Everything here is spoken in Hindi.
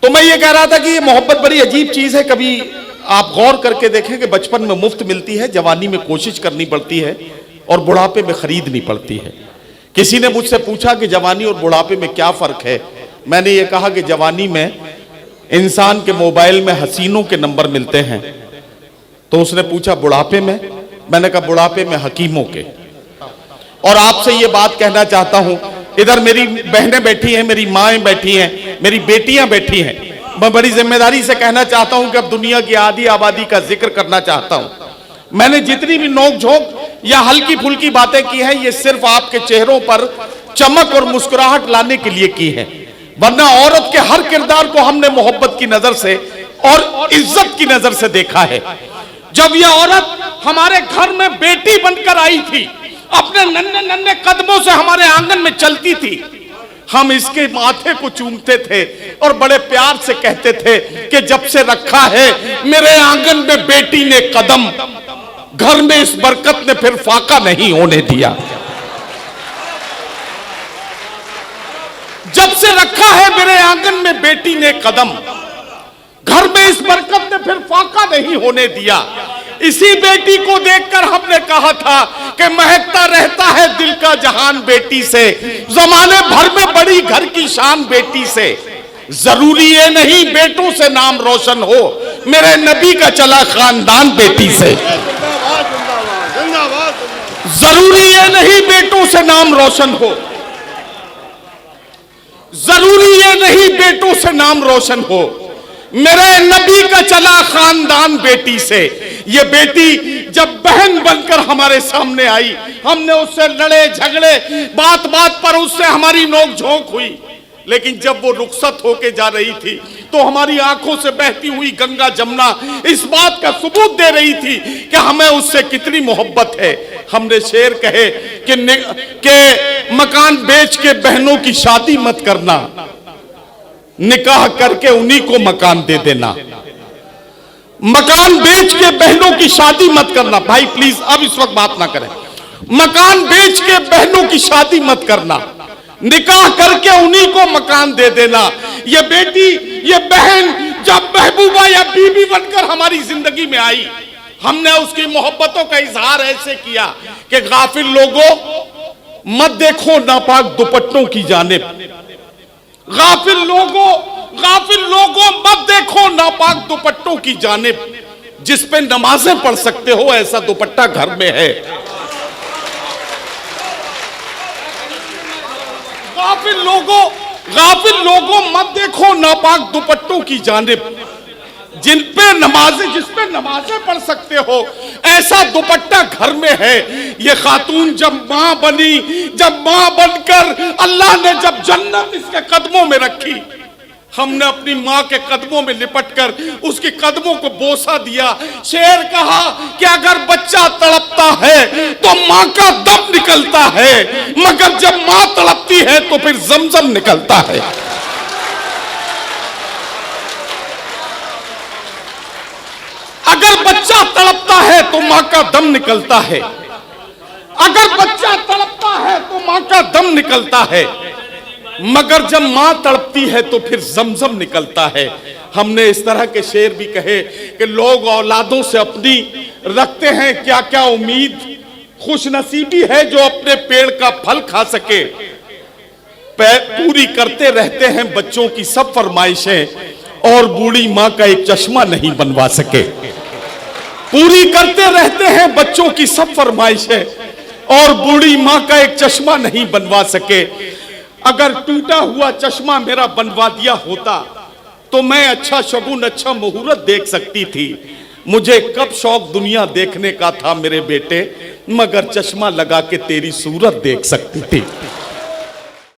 तो मैं ये कह रहा था कि ये मोहब्बत बड़ी अजीब चीज है। कभी आप गौर करके देखें कि बचपन में मुफ्त मिलती है, जवानी में कोशिश करनी पड़ती है और बुढ़ापे में खरीदनी पड़ती है। किसी ने मुझसे पूछा कि जवानी और बुढ़ापे में क्या फर्क है। मैंने ये कहा कि जवानी में इंसान के मोबाइल में हसीनों के नंबर मिलते हैं। तो उसने पूछा बुढ़ापे में? मैंने कहा बुढ़ापे में हकीमों के। और आपसे ये बात कहना चाहता हूं, इधर मेरी बहनें बैठी हैं, मेरी माएँ बैठी हैं, मेरी बेटियां बैठी हैं। मैं बड़ी जिम्मेदारी से कहना चाहता हूं कि अब दुनिया की आधी आबादी का जिक्र करना चाहता हूं। मैंने जितनी भी नोक झोंक या हल्की फुल्की बातें की हैं, ये सिर्फ आपके चेहरों पर चमक और मुस्कुराहट लाने के लिए की है, वरना औरत के हर किरदार को हमने मोहब्बत की नजर से और इज्जत की नजर से देखा है। जब यह औरत हमारे घर में बेटी बनकर आई थी, अपने नन्हे नन्हे कदमों से हमारे आंगन में चलती थी, हम इसके माथे को चूमते थे और बड़े प्यार से कहते थे कि जब से रखा है मेरे आंगन में बेटी ने कदम, घर में इस बरकत ने फिर फाका नहीं होने दिया। जब से रखा है मेरे आंगन में बेटी ने कदम, घर में इस बरकत ने फिर फाका नहीं होने दिया। इसी बेटी को देखकर हमने कहा था कि महकता रहता है दिल का जहान बेटी से, जमाने भर में बड़ी घर की शान बेटी से। जरूरी ये नहीं बेटों से नाम रोशन हो, मेरे नबी का चला खानदान बेटी से। जरूरी ये नहीं बेटों से नाम रोशन हो, जरूरी ये नहीं बेटों से नाम रोशन हो, मेरे नबी का चला खानदान बेटी से। ये बेटी जब बहन बनकर हमारे सामने आई, हमने उससे लड़े झगड़े, बात बात पर उससे हमारी नोकझोंक हुई, लेकिन जब वो रुखसत होके जा रही थी तो हमारी आंखों से बहती हुई गंगा जमुना इस बात का सबूत दे रही थी कि हमें उससे कितनी मोहब्बत है। हमने शेर कहे कि मकान बेच के बहनों की शादी मत करना, निकाह करके उन्हीं को मकान दे देना। मकान बेच के बहनों की शादी मत करना। भाई प्लीज अब इस वक्त बात ना करें। मकान बेच के बहनों की शादी मत करना, निकाह करके उन्हीं को मकान दे देना। ये बेटी, ये बहन जब महबूबा या बीबी बनकर हमारी जिंदगी में आई, हमने उसकी मोहब्बतों का इजहार ऐसे किया कि गाफिल लोगों मत देखो नापाक दुपट्टों की जानिब, गाफिल लोगों मत देखो नापाक दुपट्टों की जानिब, जिस पे नमाजें पढ़ सकते हो ऐसा दुपट्टा घर में है। गाफिल लोगों मत देखो नापाक दुपट्टों की जानिब, जिस पे नमाजें पढ़ सकते हो ऐसा दुपट्टा घर में है। ये खातून जब मां बनकर अल्लाह ने जब जन्नत इसके कदमों में रखी, हमने अपनी माँ के कदमों में लिपटकर उसके कदमों को बोसा दिया। शेर कहा कि अगर बच्चा तड़पता है तो माँ का दम निकलता है, मगर जब माँ तड़पती है तो फिर जमजम निकलता है। अगर बच्चा तड़पता है तो माँ का दम निकलता है, अगर बच्चा तड़पता है तो माँ का दम निकलता है, मगर जब मां तड़पती है तो फिर जमजम निकलता है। हमने इस तरह के शेर भी कहे कि लोग औलादों से अपनी रखते हैं क्या क्या उम्मीद, खुशनसीबी है जो अपने पेड़ का फल खा सके, पूरी करते रहते हैं बच्चों की सब फरमाइशें, और बूढ़ी मां का एक चश्मा नहीं बनवा सके। पूरी करते रहते हैं बच्चों की सब फरमाइशें और बूढ़ी मां का एक चश्मा नहीं बनवा सके। अगर टूटा हुआ चश्मा मेरा बनवा दिया होता तो मैं अच्छा शगुन, अच्छा मुहूर्त देख सकती थी। मुझे कब शौक दुनिया देखने का था मेरे बेटे, मगर चश्मा लगा के तेरी सूरत देख सकती थी।